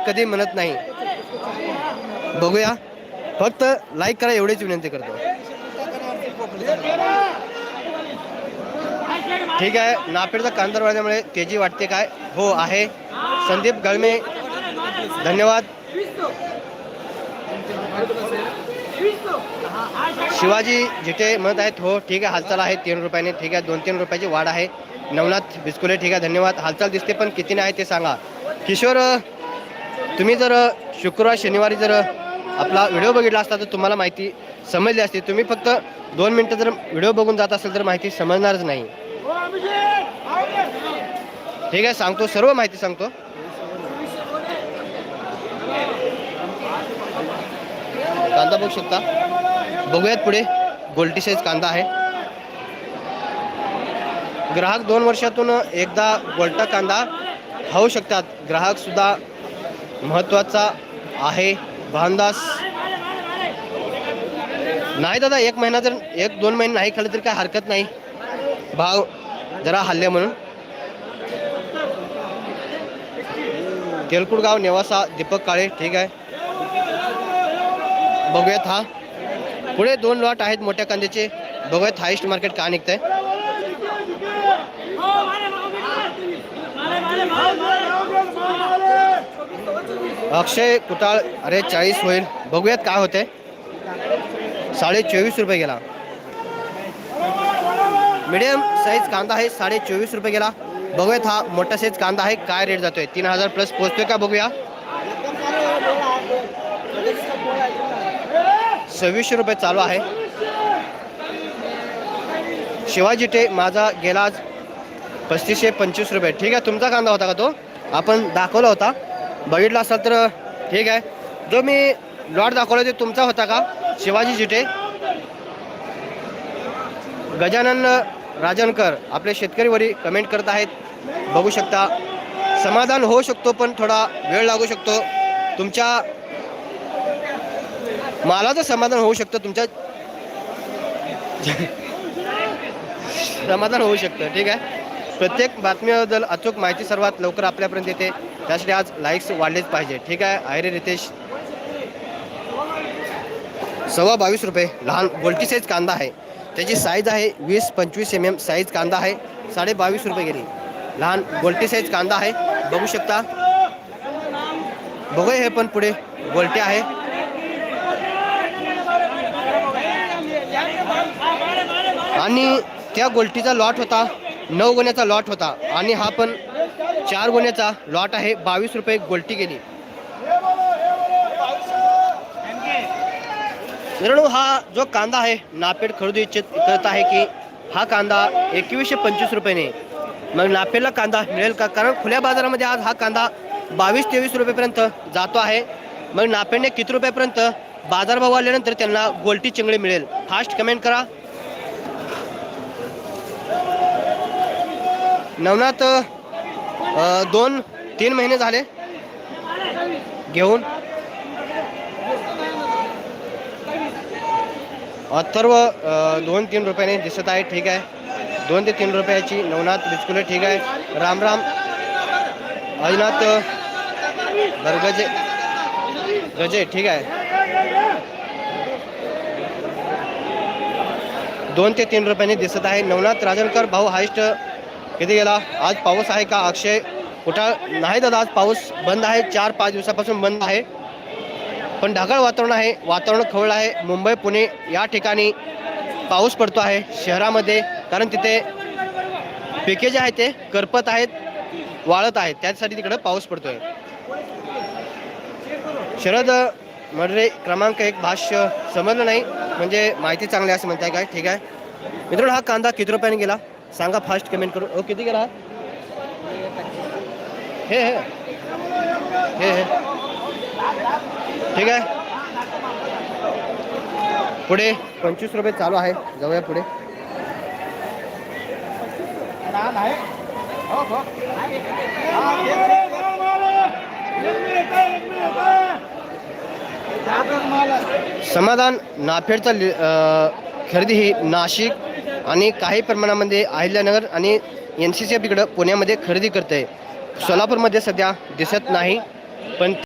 कधी म्हणत नाही. बघूया, फक्त लाईक करा एवढीच विनंती करतो. ठीक आहे. नापेडचा कांदा वाढल्यामुळे तेजी वाटते काय? हो आहे. संदीप गळमे धन्यवाद. शिवाजी जिथे म्हणत आहेत हो ठीक आहे, हालचाल आहे 3 रुपयाने. ठीक आहे, 2-3 रुपयाची वाढ आहे. नवनाथ बिस्कुले ठीक आहे, धन्यवाद. हालचाल दिसते पण किती नाही ते सांगा. किशोर, तुम्ही जर शुक्रवार शनिवारी जर आपला व्हिडिओ बघितला असता तर तुम्हाला माहिती समजली असती. तुम्ही फक्त 2 मिनटं जर व्हिडिओ बघून जात असेल तर माहिती समजणारच नाही. ठीक आहे, सांगतो, सर्व माहिती सांगतो. कांदा बघू शकता. बघूयात पुढे. गोल्टी साईज कांदा आहे. ग्राहक 2 वर्षातून एकदा गोल्टा कांदा खाऊ शकतात. ग्राहक सुद्धा महत्त्वाचा आहे. भानदास नाही दादा, 1 महिना जर 1-2 महिने नाही खाल्ले तरी काय हरकत नाही. भाव जरा हल्ले म्हणून. तेलकुडगाव नेवासा दीपक काळे ठीक आहे. बघूयात. हा पुढे 2 लॉट आहेत मोठ्या कांद्याचे. बघूयात हायस्ट मार्केट का निघतंय. अक्षय कुटाळ, अरे 40 होईल. बघूयात काय होते. 24.5 रुपये गेला. मीडियम साईज कांदा आहे, 24.5 रुपये गेला. बघूयात हा मोठा साईज कांदा आहे काय रेट जातोय. 3000 प्लस पोहोचतोय का बघूया. 2600 रुपये चालू आहे. शिवाजी माझा गेला आज 3525 रुपये. ठीक आहे, तुमचा कांदा होता का तो? आपण दाखवला होता, बघितला असाल तर ठीक आहे. जो मी लॉट दाखवला ते तुमचा होता का शिवाजी जिटे? गजानन राजनकर आपले शेतकरीवरी कमेंट करत आहेत. बघू शकता. समाधान होऊ शकतो पण थोडा वेळ लागू शकतो. तुमच्या मालाचं समाधान होऊ शकतं, तुमच्या समाधान होऊ शकतं. ठीक आहे. प्रत्येक बातमीबद्दल अचूक माहिती सर्वात लवकर आपल्यापर्यंत येते. त्यासाठी आज लाईक्स वाढलेच पाहिजे. ठीक आहे. आयरे रितेश 22.25 रुपये. लहान गोल्टी साईज कांदा आहे, त्याची साईज आहे 20-25 mm साईज कांदा आहे. 22.5 रुपये गेली. लहान गोल्टी साईज कांदा आहे, बघू शकता. बघूया हे पण पुढे गोल्टी आहे. आणि त्या गोल्टीचा लॉट होता 9 गोण्याचा लॉट होता आणि हा पण 4 गोण्याचा लॉट आहे. 22 रुपये गोल्टी गेली. मित्रांनो, हा जो कांदा आहे नापेड खरेदी इच्छित करत आहे की हा कांदा 2125 रुपयाने मग नापेडला कांदा मिळेल का? कारण खुल्या बाजारामध्ये आज हा कांदा 22-23 रुपयेपर्यंत जातो आहे. मग नापेडने किती रुपयापर्यंत बाजारभाव आल्यानंतर त्यांना गोल्टी चिंगडी मिळेल? फास्ट कमेंट करा. नवनाथ 2-3 महिने झाले घेऊन. अथर्व 2-3 रुपयाने दिसत आहे. ठीक आहे. 2 ते 3 रुपयाची नवनाथ बिस्कुले. ठीक आहे. राम राम अजनाथ बरगजे गजे. ठीक आहे. 2 ते 3 रुपयाने दिसत आहे. नवनाथ राजनकर भाऊ हायस्ट किती गेला? आज पाऊस आहे का? अक्षय कुठं नाही दादा, आज पाऊस बंद आहे. 4-5 दिवसापासून बंद आहे, पण ढगाळ वातावरण आहे. वातावरण खवळ आहे. मुंबई पुणे या ठिकाणी पाऊस पडतो आहे शहरामध्ये, कारण तिथे पिके जे आहेत ते करपत आहेत, वाळत आहेत, त्यासाठी तिकडे पाऊस पडतोय. शरद मर्रे क्रमांक 1 भाष्य समजलं नाही म्हणजे माहिती चांगली असं म्हणताय काय? ठीक आहे. मित्रांनो, हा कांदा किती रुपयाने गेला सांगा फास्ट कमेंट करून. ओ किती गेला? हे हे हे हे ठीक आहे. पुढे 25 रुपये चालू आहे. जाऊया पुढे. समाधान नाफेडचा खरेदी ही नाशिक आणि काही प्रमाणामध्ये अहिल्यानगर आणि NCCF इकडं पुण्यामध्ये खरेदी करते. सोलापूरमध्ये सध्या दिसत नाही. पण